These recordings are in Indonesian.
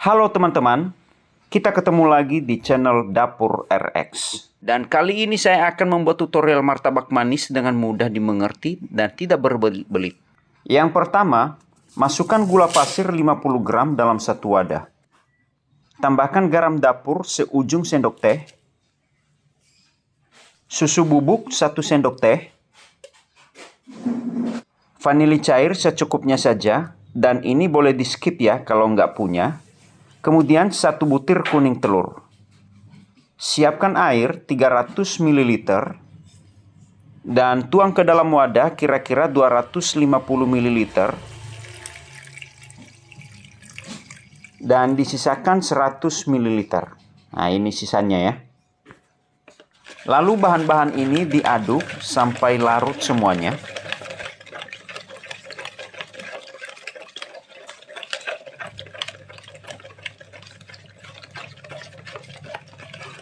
Halo teman-teman, kita ketemu lagi di channel Dapur RX. Dan kali ini saya akan membuat tutorial martabak manis dengan mudah dimengerti dan tidak berbelit-belit. Yang pertama, masukkan gula pasir 50 gram dalam satu wadah. Tambahkan garam dapur seujung sendok teh, susu bubuk 1 sendok teh, vanili cair secukupnya saja, dan ini boleh di skip ya kalau nggak punya. Kemudian 1 butir kuning telur. Siapkan air 300 ml dan tuang ke dalam wadah kira-kira 250 ml dan disisakan 100 ml. Nah, ini sisanya ya. Lalu bahan-bahan ini diaduk sampai larut semuanya.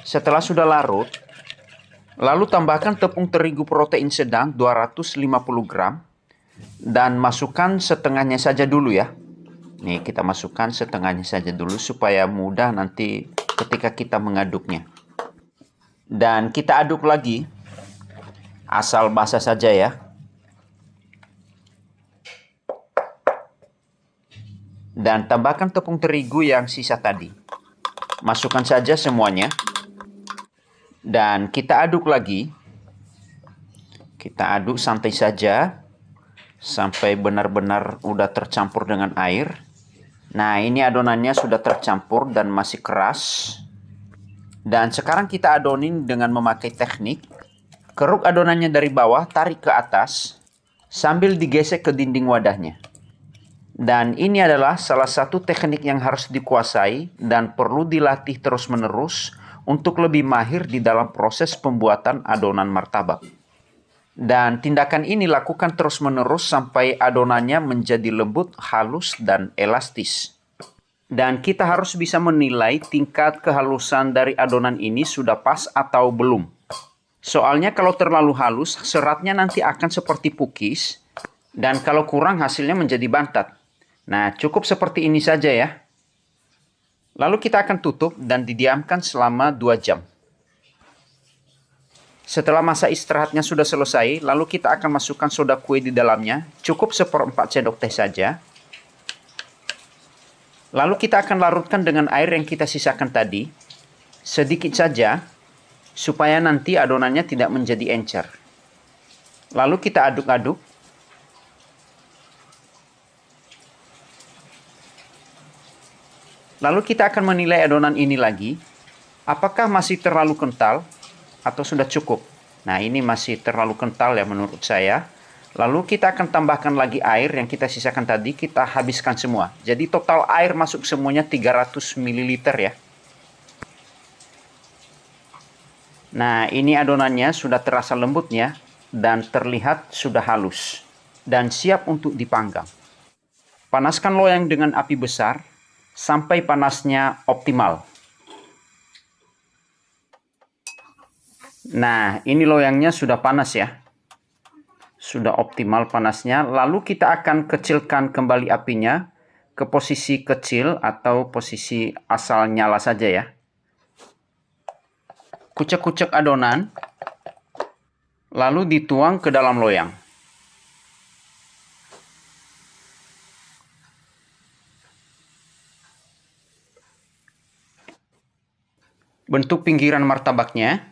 Setelah sudah larut, lalu tambahkan tepung terigu protein sedang 250 gram dan masukkan setengahnya saja dulu ya. Nih, kita masukkan setengahnya saja dulu supaya mudah nanti ketika kita mengaduknya. Dan kita aduk lagi, asal basah saja ya. Dan tambahkan tepung terigu yang sisa tadi. Masukkan saja semuanya. Dan kita aduk lagi. Kita aduk santai saja sampai benar-benar udah tercampur dengan air. Nah, ini adonannya sudah tercampur dan masih keras. Dan sekarang kita adonin dengan memakai teknik keruk adonannya dari bawah, tarik ke atas sambil digesek ke dinding wadahnya. Dan ini adalah salah satu teknik yang harus dikuasai dan perlu dilatih terus-menerus untuk lebih mahir di dalam proses pembuatan adonan martabak. Dan tindakan ini lakukan terus-menerus sampai adonannya menjadi lembut, halus, dan elastis. Dan kita harus bisa menilai tingkat kehalusan dari adonan ini sudah pas atau belum. Soalnya kalau terlalu halus, seratnya nanti akan seperti pukis, dan kalau kurang hasilnya menjadi bantat. Nah, cukup seperti ini saja ya. Lalu kita akan tutup dan didiamkan selama 2 jam. Setelah masa istirahatnya sudah selesai, lalu kita akan masukkan soda kue di dalamnya. Cukup 1/4 sendok teh saja. Lalu kita akan larutkan dengan air yang kita sisakan tadi. Sedikit saja, supaya nanti adonannya tidak menjadi encer. Lalu kita aduk-aduk. Lalu kita akan menilai adonan ini lagi, apakah masih terlalu kental atau sudah cukup. Nah, ini masih terlalu kental ya menurut saya. Lalu kita akan tambahkan lagi air yang kita sisakan tadi, kita habiskan semua. Jadi total air masuk semuanya 300 ml ya. Nah, ini adonannya sudah terasa lembutnya dan terlihat sudah halus dan siap untuk dipanggang. Panaskan loyang dengan api besar sampai panasnya optimal. Nah, ini loyangnya sudah panas ya. Sudah optimal panasnya. Lalu kita akan kecilkan kembali apinya ke posisi kecil atau posisi asal nyala saja ya. Kucek-kucek adonan. Lalu dituang ke dalam loyang. Bentuk pinggiran martabaknya.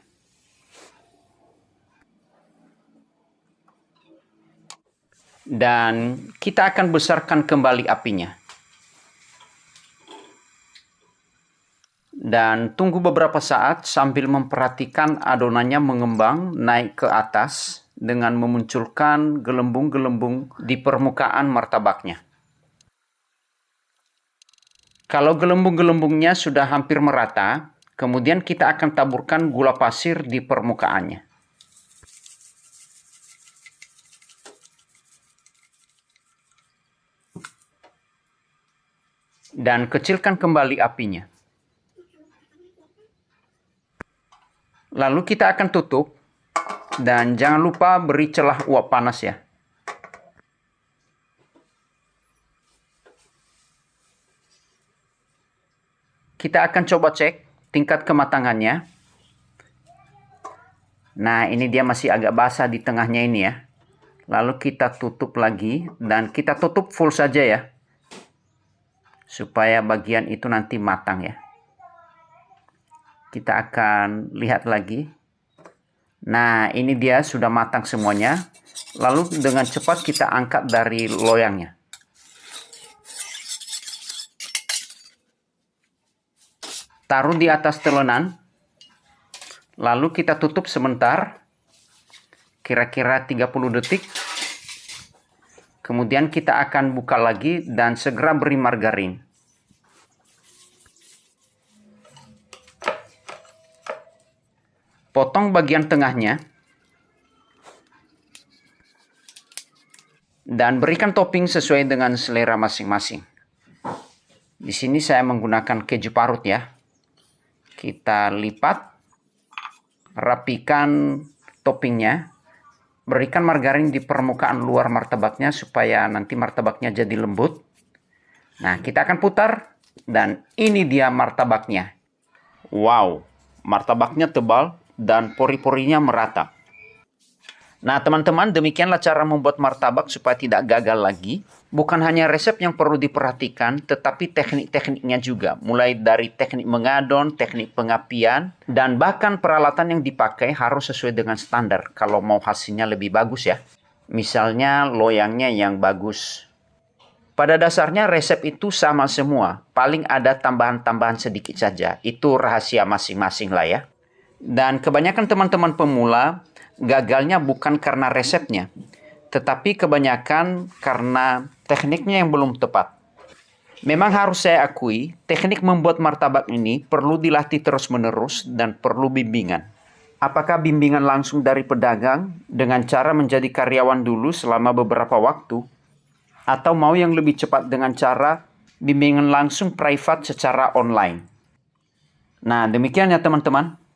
Dan kita akan besarkan kembali apinya. Dan tunggu beberapa saat sambil memperhatikan adonannya mengembang naik ke atas dengan memunculkan gelembung-gelembung di permukaan martabaknya. Kalau gelembung-gelembungnya sudah hampir merata, kemudian kita akan taburkan gula pasir di permukaannya. Dan kecilkan kembali apinya. Lalu kita akan tutup. Dan jangan lupa beri celah uap panas ya. Kita akan coba cek tingkat kematangannya. Nah, ini dia masih agak basah di tengahnya ini ya. Lalu kita tutup lagi dan kita tutup full saja ya. Supaya bagian itu nanti matang ya. Kita akan lihat lagi. Nah, ini dia sudah matang semuanya. Lalu dengan cepat kita angkat dari loyangnya. Taruh di atas telonan. Lalu kita tutup sebentar, kira-kira 30 detik. Kemudian kita akan buka lagi dan segera beri margarin. Potong bagian tengahnya. Dan berikan topping sesuai dengan selera masing-masing. Di sini saya menggunakan keju parut ya. Kita lipat. Rapikan toppingnya, berikan margarin di permukaan luar martabaknya supaya nanti martabaknya jadi lembut. Nah, kita akan putar dan ini dia martabaknya. Wow, martabaknya tebal dan pori-porinya merata. Nah, teman-teman, demikianlah cara membuat martabak supaya tidak gagal lagi. Bukan hanya resep yang perlu diperhatikan, tetapi teknik-tekniknya juga. Mulai dari teknik mengadon, teknik pengapian, dan bahkan peralatan yang dipakai harus sesuai dengan standar kalau mau hasilnya lebih bagus ya. Misalnya loyangnya yang bagus. Pada dasarnya resep itu sama semua. Paling ada tambahan-tambahan sedikit saja. Itu rahasia masing-masing lah ya. Dan kebanyakan teman-teman pemula gagalnya bukan karena resepnya, tetapi kebanyakan karena tekniknya yang belum tepat. Memang harus saya akui, teknik membuat martabak ini perlu dilatih terus-menerus dan perlu bimbingan. Apakah bimbingan langsung dari pedagang dengan cara menjadi karyawan dulu selama beberapa waktu, atau mau yang lebih cepat dengan cara bimbingan langsung private secara online? Nah, demikian ya teman-teman.